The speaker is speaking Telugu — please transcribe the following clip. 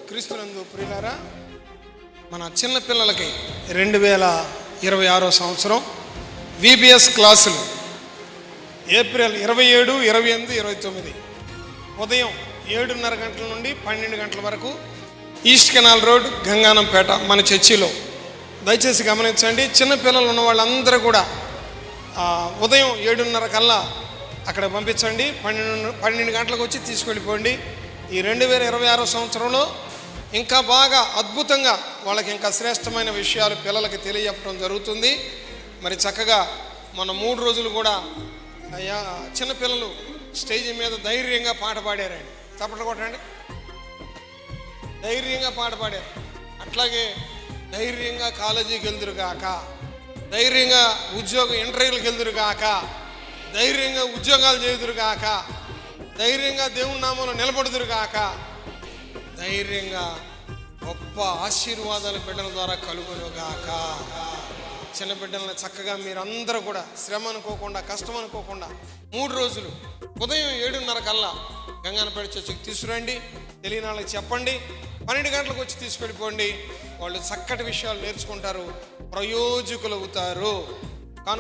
క్రీస్తునందు ప్రియులారా, మన చిన్నపిల్లలకి 2026 సంవత్సరం విబిఎస్ క్లాసులు ఏప్రిల్ 27, 28, 29 ఉదయం 7:30 గంటల నుండి 12 గంటల వరకు ఈస్ట్ కెనాల్ రోడ్, గంగానంపేట మన చర్చిలో. దయచేసి గమనించండి, చిన్నపిల్లలు ఉన్న వాళ్ళందరూ కూడా ఉదయం 7:30 కల్లా అక్కడ పంపించండి. 12 గంటలకు వచ్చి తీసుకెళ్ళిపోండి. ఈ 2026 సంవత్సరంలో ఇంకా బాగా అద్భుతంగా వాళ్ళకి ఇంకా శ్రేష్టమైన విషయాలు పిల్లలకి తెలియజెప్పడం జరుగుతుంది. మరి చక్కగా మన 3 రోజులు కూడా చిన్నపిల్లలు స్టేజ్ మీద ధైర్యంగా పాట పాడారండి. చప్పట్లు కొట్టండి. ధైర్యంగా పాట పాడారు. అట్లాగే ధైర్యంగా కాలేజీకి వెళ్దురుగాక, ధైర్యంగా ఇంటర్వ్యూలకు వెళ్దురుగాక, ధైర్యంగా ఉద్యోగాలు చేయుదురుగాక, ధైర్యంగా దేవుని నామంలో నిలబడుదురుగాక, ధైర్యంగా గొప్ప ఆశీర్వాదాలు బిడ్డల ద్వారా కలుగునుగాక. చిన్న బిడ్డలను చక్కగా మీరందరూ కూడా శ్రమ అనుకోకుండా, కష్టం అనుకోకుండా 3 రోజులు ఉదయం 7:30 కల్లా గంగానపేట చర్చికి తీసుకురండి. తెలియని వాళ్ళకి చెప్పండి. 12 గంటలకు వచ్చి తీసుకెళ్ళిపోండి. వాళ్ళు చక్కటి విషయాలు నేర్చుకుంటారు, ప్రయోజకులు అవుతారు.